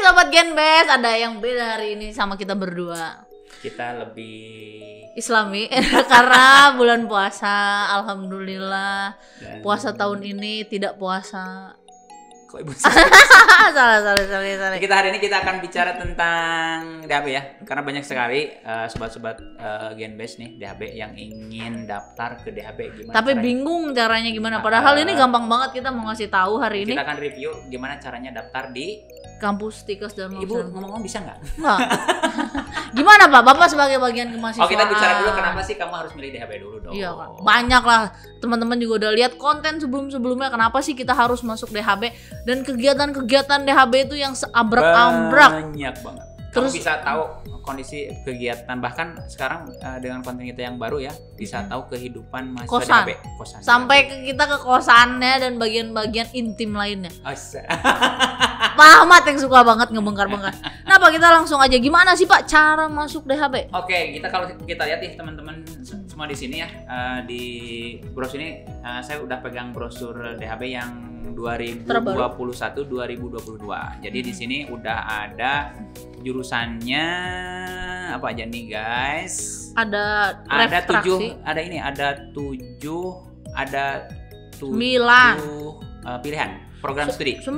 Sobat Genbes, ada yang beda hari ini sama kita berdua. Kita lebih Islami karena bulan puasa, alhamdulillah. Dan puasa tahun ini tidak puasa. Kok ibu salah. Kita hari ini kita akan bicara tentang DHB ya, karena banyak sekali sobat-sobat Genbes nih DHB yang ingin daftar ke DHB gimana. Tapi caranya? Bingung caranya gimana. Padahal ini gampang banget, kita mau ngasih tahu hari ini. Kita akan review gimana caranya daftar di Kampus Tikes dan Ibu ngomong bisa nggak? Nggak. Gimana Pak? Bapak sebagai bagian kemahasiswaan. Oh, kita bicara dulu kenapa sih kamu harus milih DHB dulu dong? Iya Kak. Banyak lah. Teman-teman juga udah lihat konten sebelum-sebelumnya kenapa sih kita harus masuk DHB dan kegiatan-kegiatan DHB itu yang seabrak-abrak. Banyak banget. Terus kamu bisa tahu kondisi kegiatan, bahkan sekarang dengan konten kita yang baru ya, bisa tahu kehidupan mahasiswa DHB. Kosan. Sampai kita ke kosannya dan bagian-bagian intim lainnya. Pak Ahmad yang suka banget ngebongkar-bongkar. Nah Pak, kita langsung aja, gimana sih Pak cara masuk DHB? Oke, kalau kita lihat nih teman-teman semua di sini ya, di brosur ini saya udah pegang brosur DHB yang 2021-2022. Jadi di sini udah ada jurusannya apa aja nih guys? Ada 7, ada 9 pilihan program studi. 9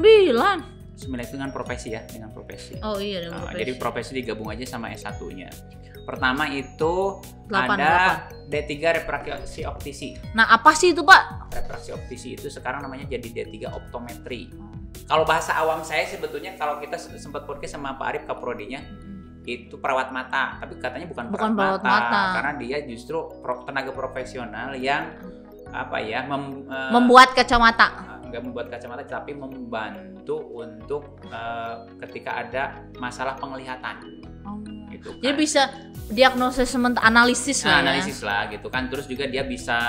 itu dengan profesi ya, dengan profesi. Oh iya, dengan profesi. Jadi profesi digabung aja sama S1-nya. Pertama itu 8. ada D3 refraksi optisi. Nah, apa sih itu, Pak? Refraksi optisi itu sekarang namanya jadi D3 optometri. Kalau bahasa awam saya sebetulnya, kalau kita sempat podcast sama Pak Arif Kaprodinya, itu perawat mata, tapi katanya bukan perawat mata, karena dia justru tenaga profesional yang membuat kacamata. Nggak membuat kacamata, tapi membantu untuk ketika ada masalah penglihatan. Gitu kan. Jadi bisa diagnosis analisis lah. Analisis lah gitu kan. Terus juga dia bisa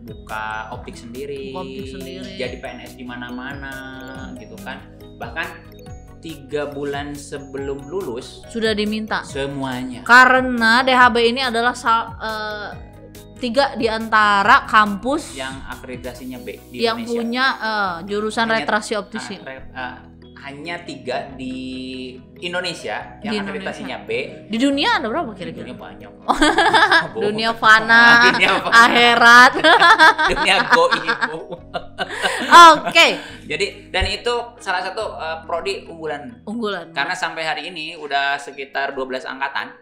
buka optik sendiri. Jadi PNS di mana-mana gitu kan. Bahkan 3 bulan sebelum lulus sudah diminta semuanya. Karena DHB ini adalah 3 di antara kampus yang akreditasinya B di yang Indonesia. Punya jurusan refraksi optisi. Hanya 3 di Indonesia yang akreditasinya B. Di dunia ada berapa kira-kira? Dunia banyak. Dunia fana, akhirat. Dunia goib. Oke. Jadi dan itu salah satu prodi unggulan. Karena sampai hari ini udah sekitar 12 angkatan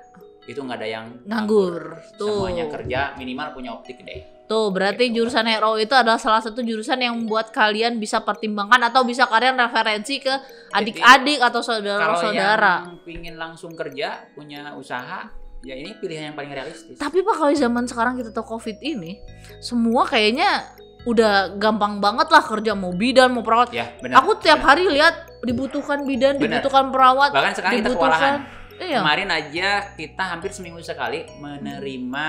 itu nggak ada yang nganggur. Tuh. Semuanya kerja, minimal punya optik deh. Tuh, berarti gitu. Jurusan RO itu adalah salah satu jurusan yang membuat kalian bisa pertimbangkan atau bisa kalian referensi ke adik-adik atau saudara-saudara. Kalau yang pingin langsung kerja, punya usaha, ya ini pilihan yang paling realistis. Tapi Pak, kalau zaman sekarang kita tahu COVID ini, semua kayaknya udah gampang banget lah kerja, mau bidan, mau perawat. Ya, benar. Aku tiap hari lihat dibutuhkan bidan, dibutuhkan perawat. Bahkan sekarang kita kewalahan. Iya. Kemarin aja kita hampir seminggu sekali menerima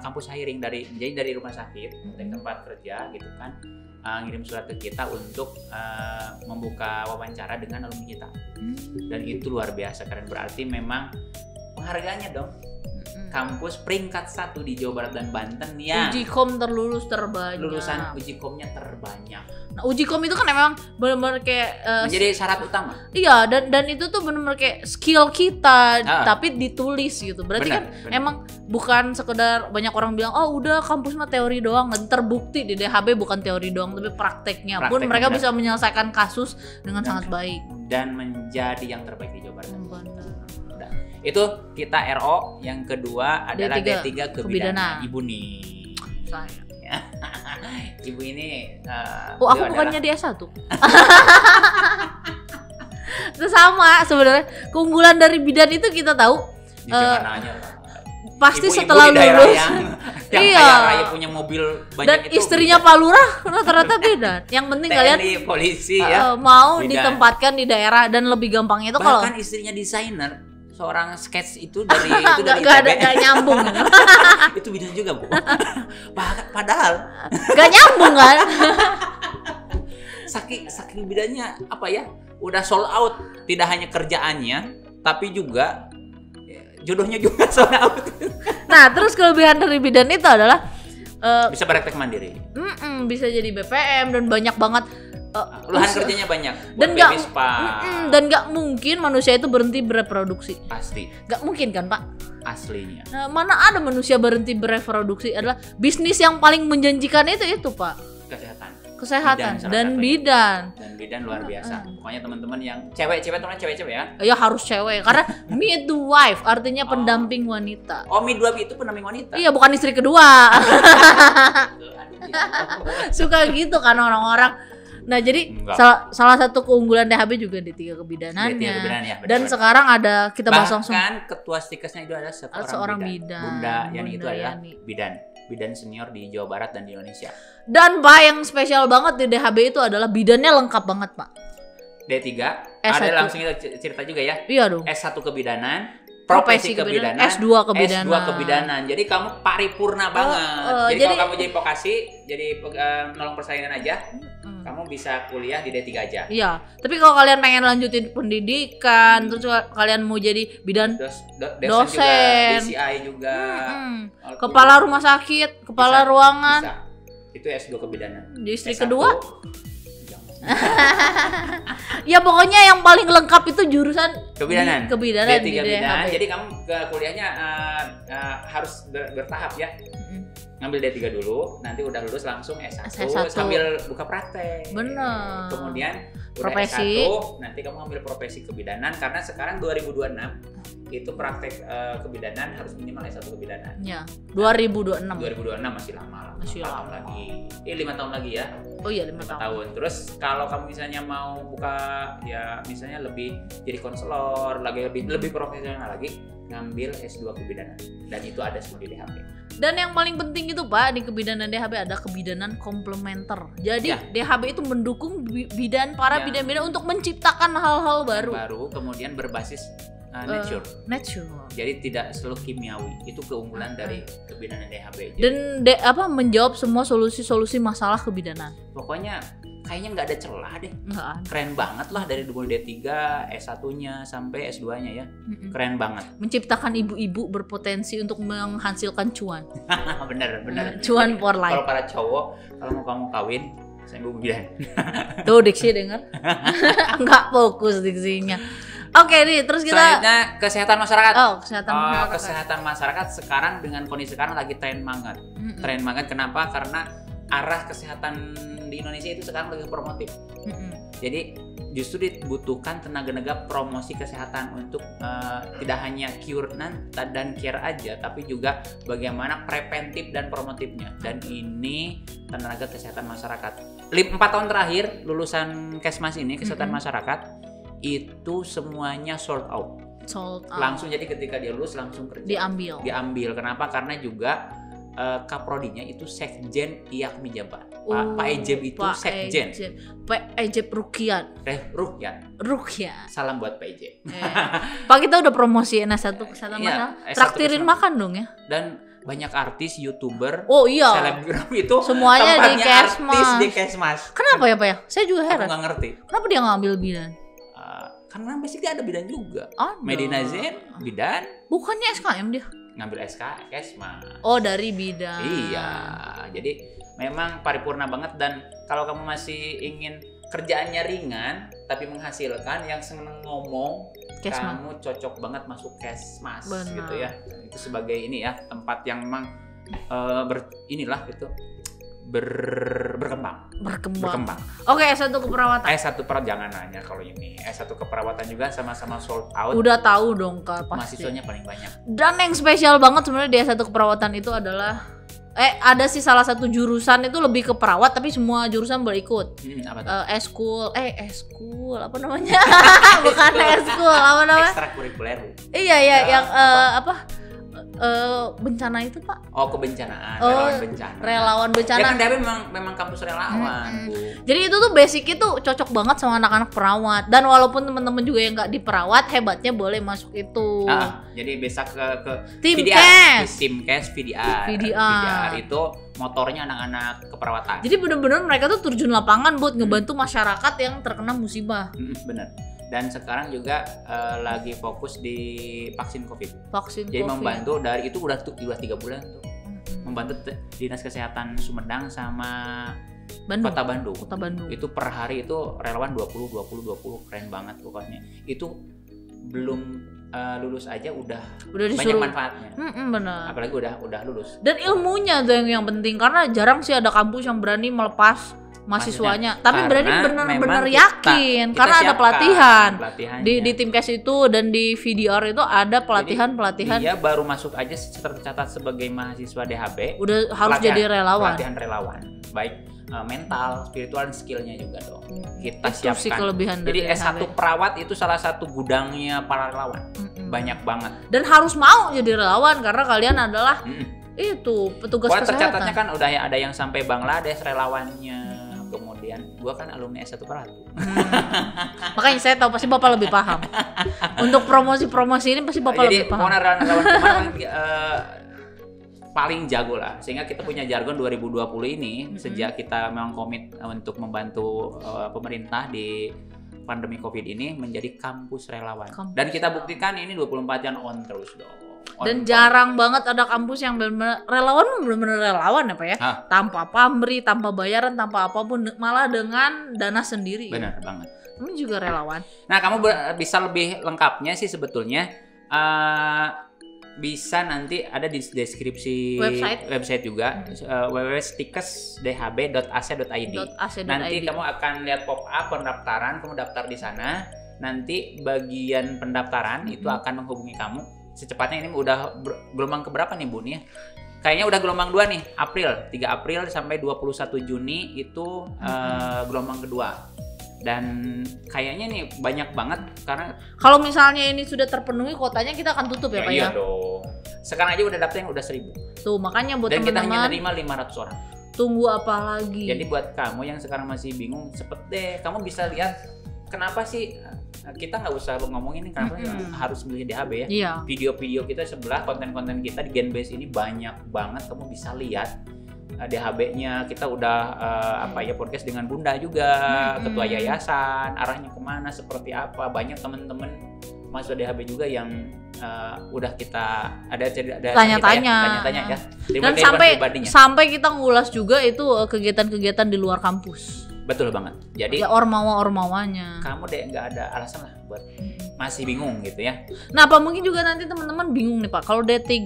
kampus hiring dari rumah sakit, dari tempat kerja gitu kan, ngirim surat ke kita untuk membuka wawancara dengan alumni kita. Dan itu luar biasa, karena berarti memang penghargaannya dong. Kampus peringkat 1 di Jawa Barat dan Banten yang Ujikom terbanyak. Lulusan Ujikomnya terbanyak. Nah, Ujikom itu kan memang benar-benar kayak menjadi syarat utama. Iya, dan itu tuh benar-benar kayak skill kita, tapi ditulis gitu. Berarti bener. Emang bukan sekedar banyak orang bilang, "Oh, udah kampus mah teori doang." Dan terbukti di DHB bukan teori doang, tapi prakteknya pun mereka bisa menyelesaikan kasus dengan sangat baik dan menjadi yang terbaik di Jawa Barat. Itu kita RO, yang kedua adalah D3 kebidanan. Ibu nih. Saya. Ibu ini aku bukannya di S1. Itu sama sebenarnya. Keunggulan dari bidan itu kita tahu pasti ibu, setelah lulus yang iya. kaya raya punya mobil banyak dan itu istrinya Pak Lurah rata-rata bidan. Yang penting kalian polisi ya mau bidan. Ditempatkan di daerah, dan lebih gampangnya itu kalau bahkan istrinya desainer. seorang sketch itu dari itu dari ITB. Gak nyambung. Itu bidan juga, Bu. Padahal gak nyambung kan? saking bidannya apa ya? Udah sold out, tidak hanya kerjaannya tapi juga jodohnya juga sold out. Nah, terus kelebihan dari bidan itu adalah bisa praktek mandiri. Bisa jadi BPM dan banyak banget lahan kerjanya banyak dan nggak mungkin manusia itu berhenti bereproduksi. Pasti nggak mungkin kan, Pak, aslinya. Nah, mana ada manusia berhenti bereproduksi? Adalah bisnis yang paling menjanjikan itu Pak, kesehatan dan bidan luar biasa. Pokoknya teman-teman yang cewek-cewek ya. Ya harus cewek karena midwife artinya pendamping wanita. Oh, midwife itu pendamping wanita. Iya, bukan istri kedua. Suka gitu kan orang-orang. Nah, jadi salah satu keunggulan DHB juga di 3 kebidanannya. Ya, dan sekarang ada kita bahas langsung. Bahkan ketua stikesnya itu adalah seorang bidan. Bunda Yani itu adalah bidan senior di Jawa Barat dan di Indonesia. Dan Pak, yang spesial banget di DHB itu adalah bidannya lengkap banget, Pak. D3, ada langsung kita cerita juga ya. Iya dong. S1 kebidanan, profesi kebidanan, S2 kebidanan. Jadi kamu paripurna banget. Jadi kalau kamu jadi vokasi, jadi nolong persalinan aja, kamu bisa kuliah di D3 aja. Iya. Tapi kalau kalian pengen lanjutin pendidikan, terus kalian mau jadi bidan dosen, DCI juga, kepala rumah sakit, kepala ruangan. Bisa. Itu S2 kebidanan. Di istri kedua? Ya pokoknya yang paling lengkap itu jurusan kebidanan D3 kebidanan. Jadi kamu ke kuliahnya harus bertahap ya. Ngambil D3 dulu, nanti udah lulus langsung S1. Sambil buka praktek. Bener. Kemudian profesi. S1, nanti kamu ambil profesi kebidanan karena sekarang 2026 itu praktek kebidanan harus minimal S1 kebidanan. Ya, 2026 masih lama lah. Masih lama lagi. 5 tahun lagi ya. Oh iya, 5 tahun. Terus kalau kamu misalnya mau buka ya misalnya lebih jadi konselor, lebih profesional lagi, ngambil S2 kebidanan. Dan itu ada semua di DHB. Dan yang paling penting itu Pak, di kebidanan DHB ada kebidanan komplementer. Jadi DHB itu mendukung para bidan-bidan untuk menciptakan hal-hal baru. Kemudian berbasis nature. Jadi tidak selalu kimiawi. Itu keunggulan dari kebidanan DHB. Dan menjawab semua solusi-solusi masalah kebidanan. Pokoknya kayaknya nggak ada celah deh. Keren banget lah dari D3, S1-nya sampai S2-nya ya. Keren banget. Menciptakan ibu-ibu berpotensi untuk menghasilkan cuan. bener. Cuan for life. Kalau para cowok, kalau mau kamu kawin, saya ibu bidan. Tuh diksi denger. Nggak fokus diksinya. Oke nih, terus kita selanjutnya kesehatan masyarakat. Kesehatan masyarakat sekarang dengan kondisi sekarang lagi tren banget. Tren banget kenapa? Karena arah kesehatan di Indonesia itu sekarang lebih promotif. Jadi justru dibutuhkan tenaga promosi kesehatan untuk tidak hanya cure dan care aja, tapi juga bagaimana preventif dan promotifnya. Dan ini tenaga kesehatan masyarakat. 4 tahun terakhir lulusan Kesmas ini kesehatan masyarakat itu semuanya sold out. Langsung, jadi ketika dia lulus langsung kerja. Diambil. Kenapa? Karena juga kaprodinya itu Sekjen Iakmi Jabar. Pak Ejeb itu Sekjen. Pak Ejeb Rukyat. Rukyat. Salam buat Pak Ejeb. Pak, kita udah promosiin S1 kesehatan masyarakat. Traktirin makan dong ya. Dan banyak artis, YouTuber, selebgram itu semuanya di Kesmas. Kenapa ya Pak ya? Saya juga heran. Aku nggak ngerti. Kenapa dia ngambil bidan? Karena basically ada bidan juga. Medina Zain bidan. Bukannya SKM dia? Ngambil Kesmas. Oh, dari bidan. Iya. Jadi memang paripurna banget. Dan kalau kamu masih ingin kerjaannya ringan tapi menghasilkan, yang seneng ngomong, kamu cocok banget masuk Kesmas. Gitu ya. Itu sebagai ini ya, tempat yang memang berkembang. Oke, S1 keperawatan. S1 jangan nanya kalau ini. S1 keperawatan juga sama-sama sold out. Udah tahu dong Kak, pasti. Mahasiswanya paling banyak. Dan yang spesial banget sebenarnya di S1 keperawatan itu adalah ada sih salah satu jurusan itu lebih ke perawat tapi semua jurusan berikut. Apa tuh? Eskul apa namanya? Bukan eskul, apa namanya? Ekstrakurikuler. Iya, yang bencana itu Pak? Oh, kebencanaan, relawan bencana. Ya kan DHB memang kampus relawan, Bu. Jadi itu tuh basic itu cocok banget sama anak-anak perawat. Dan walaupun teman-teman juga yang nggak diperawat, hebatnya boleh masuk itu. Jadi bisa ke Timkes VDR itu motornya anak-anak keperawatan. Jadi benar-benar mereka tuh terjun lapangan buat ngebantu masyarakat yang terkena musibah. Bener. Dan sekarang juga lagi fokus di vaksin COVID. Jadi membantu dari itu udah 3 bulan tuh. Membantu Dinas Kesehatan Sumedang sama Kota Bandung. Itu per hari itu relawan 20 keren banget pokoknya. Itu belum lulus aja udah banyak manfaatnya. Benar. Apalagi udah lulus. Dan ilmunya tuh yang penting, karena jarang sih ada kampus yang berani melepas mahasiswanya, tapi berani benar-benar yakin kita karena ada pelatihan di Timkes itu dan di VDR itu ada pelatihan. Dia baru masuk aja tercatat sebagai mahasiswa DHB udah harus jadi relawan. Pelatihan relawan, baik mental, spiritual, dan skillnya juga dong. Kita itu siapkan. Jadi S1 perawat itu salah satu gudangnya para relawan, banyak banget. Dan harus mau jadi relawan karena kalian adalah itu petugas kesehatan. Tercatatnya kan udah ada yang sampai Bangladesh relawannya. Kemudian gua kan alumni S1 perawat. Makanya saya tahu pasti Bapak lebih paham. Untuk promosi ini pasti Bapak lebih paham. Jadi relawan kemarin paling jago lah, sehingga kita punya jargon 2020 ini sejak kita memang komit untuk membantu pemerintah di pandemi COVID ini menjadi kampus relawan. Dan kita buktikan ini 24 jam on terus dong. Dan jarang banget ada kampus yang benar-benar relawan, benar-benar relawan ya Pak ya. Tanpa pamrih, tanpa bayaran, tanpa apapun, malah dengan dana sendiri. Benar banget. Ini juga relawan. Nah, kamu bisa lebih lengkapnya sih sebetulnya bisa nanti ada di deskripsi website juga, www.stikesdhb.ac.id. Nanti kamu akan lihat pop up pendaftaran, kamu daftar di sana. Nanti bagian pendaftaran itu akan menghubungi kamu. Secepatnya ini udah gelombang keberapa nih Bu nih? Kayaknya udah gelombang 2 nih, 3 April sampai 21 Juni itu gelombang kedua. Dan kayaknya nih banyak banget karena kalau misalnya ini sudah terpenuhi kuotanya kita akan tutup ya Pak ya? Iya dong. Sekarang aja udah daftar yang udah 1.000. Tuh makanya buat teman-teman. Dan kita hanya nerima 500 orang. Tunggu apa lagi? Jadi buat kamu yang sekarang masih bingung, cepet deh. Kamu bisa lihat kenapa sih kita nggak usah ngomongin ini kenapa harus milih DHB ya. Iya. Video-video kita sebelah, konten-konten kita di Genbase ini banyak banget, kamu bisa lihat. DHB-nya kita udah podcast dengan Bunda juga, ketua yayasan, arahnya kemana, seperti apa, banyak teman-teman mahasiswa DHB juga yang udah kita ada tanya-tanya ya. Dan sampai kita ngulas juga itu kegiatan-kegiatan di luar kampus. Betul banget. Jadi ya ormawa-ormawanya. Kamu deh nggak ada alasan lah buat masih bingung gitu ya. Nah, apa mungkin juga nanti teman-teman bingung nih Pak, kalau D3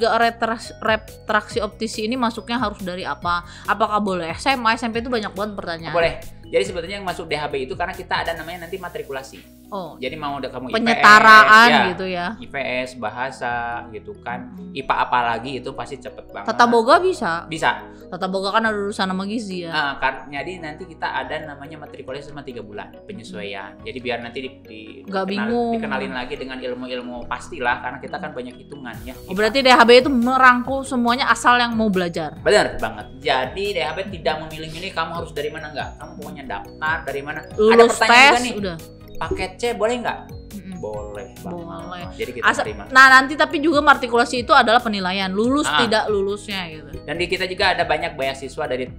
retraksi optisi ini masuknya harus dari apa? Apakah boleh SMA, SMP itu banyak banget pertanyaan. Boleh. Jadi sebetulnya yang masuk DHB itu karena kita ada namanya nanti matrikulasi. Oh. Jadi mau udah kamu penyetaraan IPS, gitu ya. IPS, bahasa gitu kan. IPA apalagi itu pasti cepet banget. Tata boga bisa. Bisa. Tata boga kan ada urusan sama gizi ya. Jadi nanti kita ada namanya matrikulasi selama 3 bulan penyesuaian. Jadi biar nanti dikenalin lagi dengan ilmu-ilmu pastilah karena kita kan banyak hitungan ya. Oh, berarti DHB itu merangkul semuanya asal yang mau belajar. Benar banget. Jadi DHB tidak memilih-milih kamu harus dari mana enggak. Kamu pokoknya daftar dari mana. Lulus ada pertanyaan tes, juga nih. Udah. Paket C boleh nggak? Boleh. Jadi kita terima. Nah nanti tapi juga matrikulasi itu adalah penilaian lulus tidak lulusnya gitu. Dan di kita juga ada banyak beasiswa dari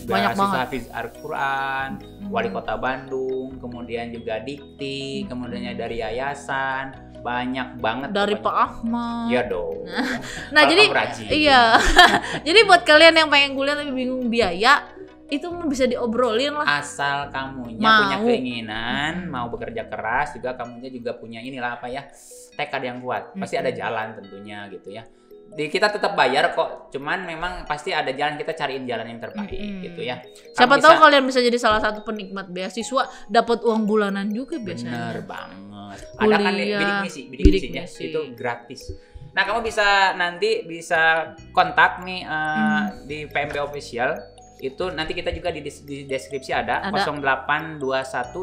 beasiswa Hafiz Al-Quran, Wali Kota Bandung, kemudian juga Dikti, kemudian dari yayasan, banyak banget. Dari Pak Ahmad. Iya dong. Nah jadi iya. Jadi buat kalian yang pengen kuliah tapi bingung biaya, itu bisa diobrolin lah. Asal kamunya punya keinginan, mau bekerja keras, juga kamunya juga punya tekad yang kuat. Pasti ada jalan tentunya gitu ya. Kita tetap bayar kok, cuman memang pasti ada jalan, kita cariin jalan yang terbaik gitu ya. Siapa tahu kalian bisa jadi salah satu penikmat beasiswa, dapat uang bulanan juga biasanya. Bener banget. Ada kan bidik misinya itu gratis. Nah kamu bisa kontak nih di PMB Official. Itu nanti kita juga di deskripsi ada. 0821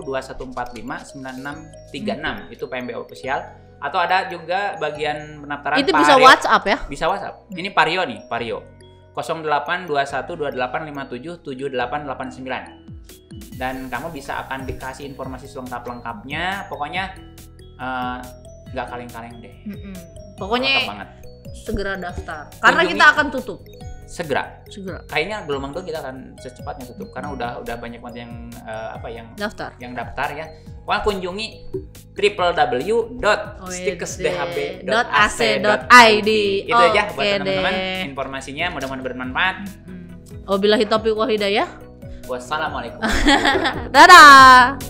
2145 9636 itu PMB Official. Atau ada juga bagian pendaftaran itu bisa WhatsApp ya? Bisa WhatsApp. Ini Vario nih, Vario. 082128577889. Dan kamu bisa akan dikasih informasi selengkap-lengkapnya. Pokoknya nggak kaleng-kaleng deh. Pokoknya segera daftar. Karena kita akan tutup. Segera. Kayaknya gelombang tuh kita akan secepatnya tutup karena udah banyak banget yang daftar ya. Wah, kunjungi www.stikesdhb.ac.id. Itu aja buat teman-teman informasinya, mudah-mudahan bermanfaat. Wabillahi taufiq wal hidayah. Wassalamualaikum. Dadah.